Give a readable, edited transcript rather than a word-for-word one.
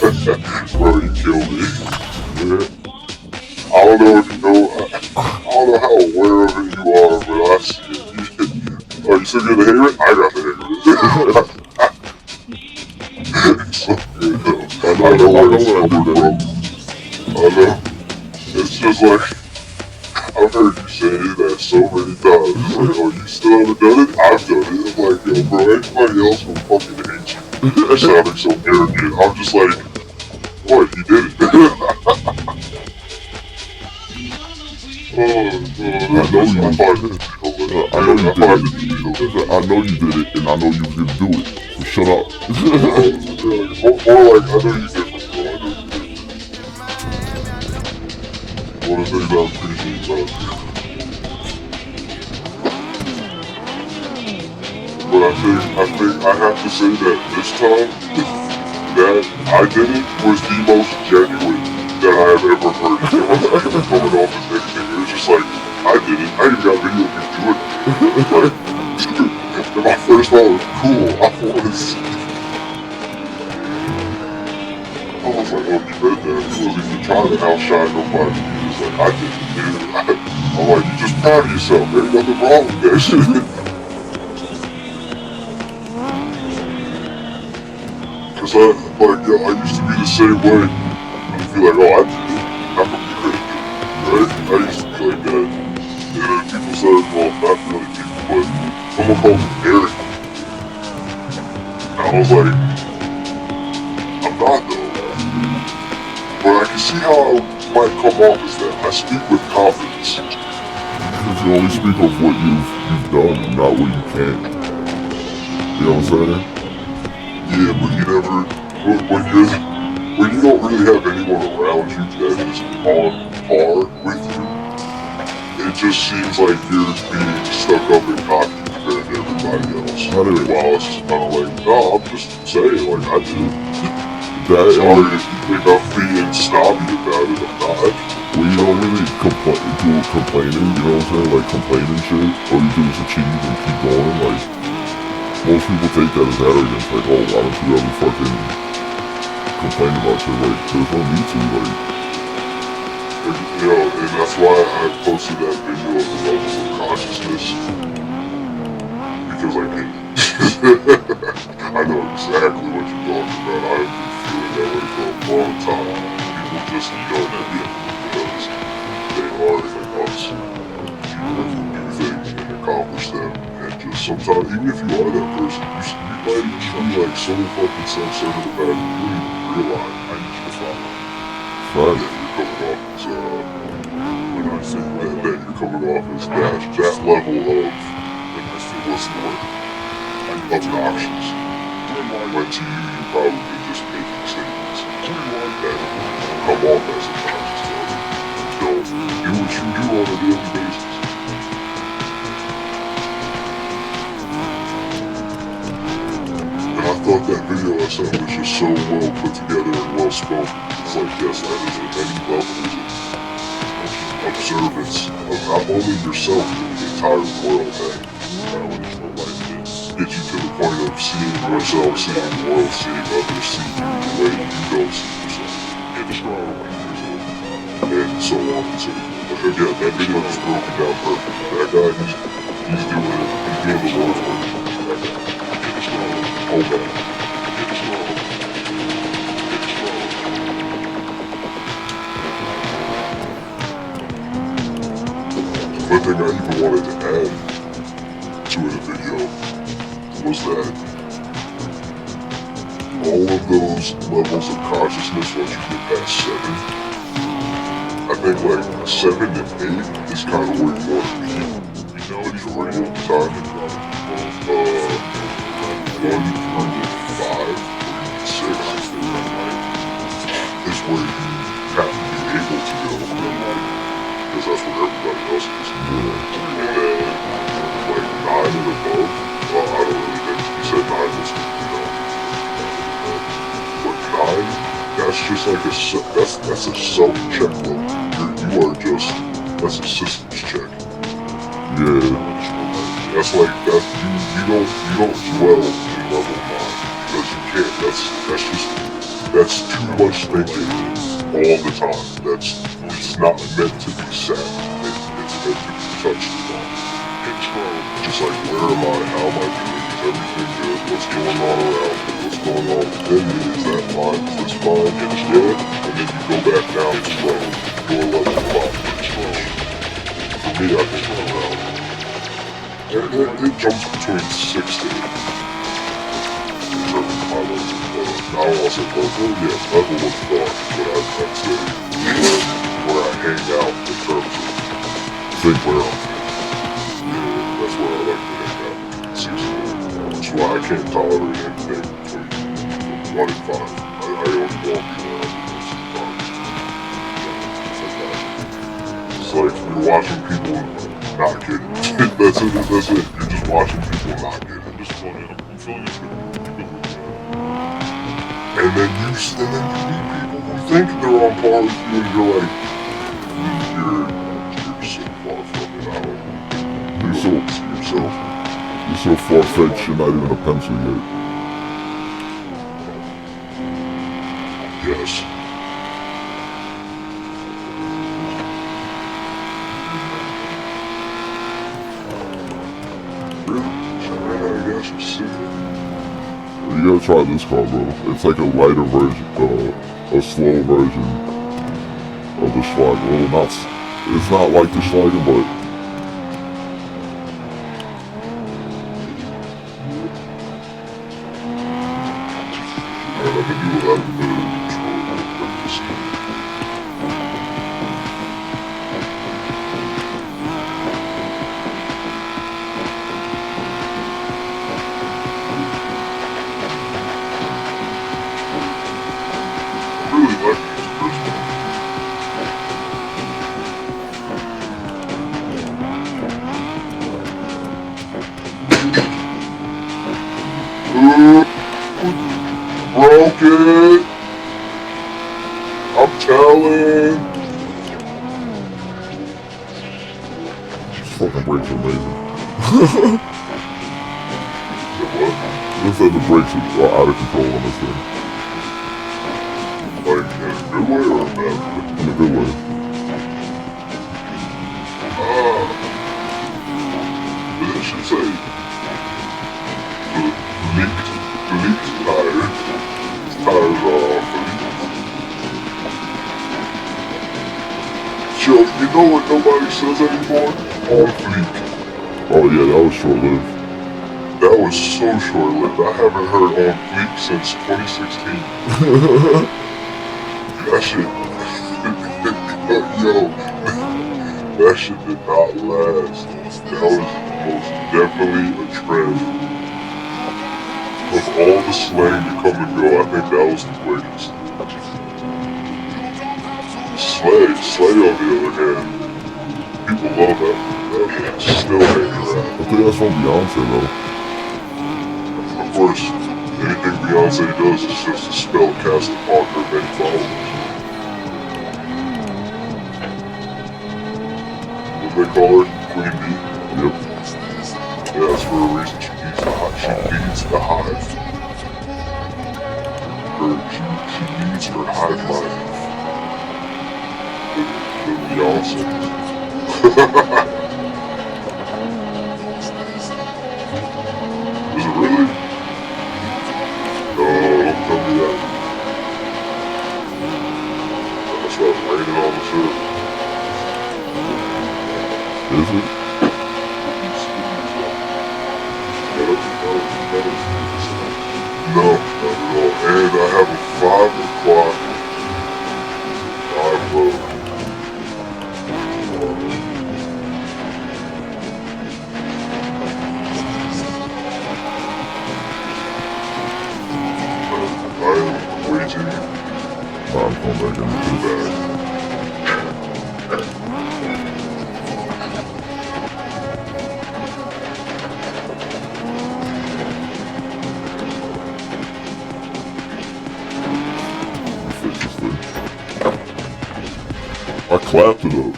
Bro, you killed me. Yeah. I don't know if you know, I don't know how aware of it you are, but I see it. Oh, you still get the hang of it? I got the hang of it. It's so good though. I know where it's coming from. I know. It's just like, I've heard you say that so many times. It's like, oh, you still haven't done it? I've done it. I'm like, yo, bro, anybody else will fucking hate you. You're sounding so arrogant. I'm just like, what? You did it. I know you did it. I know you did it, and I know you was gonna do it. So shut up. More like, I know you did it, bro. I know you did it. One of the things I appreciate about you. But I have to say that this time, that I did it was the most genuine that I have ever heard. It wasn't even coming off as anything. It was just like, I did it. I even got video of me doing it. Like, and my first thought was cool. I want to see. I was like, oh, you read that. He wasn't even trying to outshine nobody. He was like, I did it, dude. I'm like, you just proud of yourself. There ain't nothing wrong with that shit. Cause I used to be the same way. I'd be like, oh, I did it. How come you couldn't do it? Right? I used to be like that. And then people said, well, not really people, but someone called me arrogant. And I was like, I'm not though. But I can see how I might come off as that. I speak with confidence. Because you only speak of what you've done, not what you can. You know what I'm saying? Yeah, but you never, when you don't really have anyone around you that is on par with you, it just seems like you're being stuck up and cocky compared to everybody else. While it's just kind of like, no, I'm just saying, like, I did it. Sorry if you think I'm being snobby about it, I'm not. Well, you don't really complaining, you know what I'm saying? Like, complaining shit, all you do is achieve and keep going, like, most people take that as arrogance, like, oh, why don't you ever fucking complain about shit? Like, there's no need to, like. You know, and that's why I posted that video of the levels of consciousness. Because I hate it. I know exactly what you're talking about. I've been feeling that way for a long time. People just yell at me because they are like us. People can do things and accomplish them. Sometimes, even if you are that person, you might even be like so fucking self-centered about it, you don't even realize I need to follow. Right. That you're coming off as, when I say that you're coming off as that level of, what's the word? Obnoxious. When to you, you're probably just making statements that come off as obnoxious. Don't do what you do on a daily basis. I thought that video I sent was just so well put together and well spoken. It's like, yes, that is at many levels of observance of not only yourself, but the entire world, that get you to the point of seeing yourself, seeing the world, seeing others, seeing you the way you don't see yourself. And so on and so forth. But again, that video just broke it down perfect. That guy, he's doing the Lord's work. Oh man. One thing I even wanted to add to the video was that all of those levels of consciousness, once you get past 7, I think like 7 and 8 is kind of where you want to be. You know, it's real time. 1 through 5 or even 6 is where you have to be able to go, because that's where everybody else is. And then, like 9 and above, well, I don't really think you said 9 was, but 9, that's just like that's a self-check level. You are just, that's a systems check. Yeah. That's like, you don't dwell in level 9 because you can't. That's too much thinking all the time. It's not meant to be said. It's meant to be touched upon. Just like, where am I? How am I doing? Is everything good? What's going on around me? What's going on within me? Is that fine? Is this fine? Yeah. And then you go back down to slow. Your level of operation. For me, I think around. It jumps between 6 to 8. In terms of my level of thought. I don't want to say level, yeah, level of thought. But I'd say where I hang out in terms of think where I'm at. That's where I like to hang out. 6 to 8. That's why I can't tolerate anything between 1 and 5. I only walk around It's like you're watching people not get it. That's it. You're just watching people not get it. I'm feeling it. And then you meet people who think they're on par with you, and you're like, you're so far from it. I don't. See yourself. You're so far-fetched, you're not even a pencil yet. Yes. You gotta try this car, bro. It's like a lighter version, a slow version of the Schlager. Well, it's not like the Schlager, but broke it. I'm telling. this fucking brakes are amazing. What? Looks like the brakes are out of control on this thing. Like in a good way or a bad way? In a good way. But I should say, the leaked tires are Joe, you know what nobody says anymore? On fleek. Oh yeah, that was short-lived. That was so short-lived. I haven't heard on fleek since 2016. That shit, yo, that shit did not last. That was most definitely a trend. Of all the slang to come and go, I think that was the greatest. Slay on the other hand, people love that. That still hanging around. I think that's from Beyonce though. Of course, anything Beyonce does is just a spell cast upon her many followers. What they call her? Queen Bee? Yep. Yeah, that's for a reason. She needs the hive. She needs her hive mind. The Beyonce. Is it really? No, don't tell me that. That's why it's raining on the surf. Is it? No, not at all. And I have a 5 o'clock live load. I am waiting. I'm going back into the bag. I clapped it up.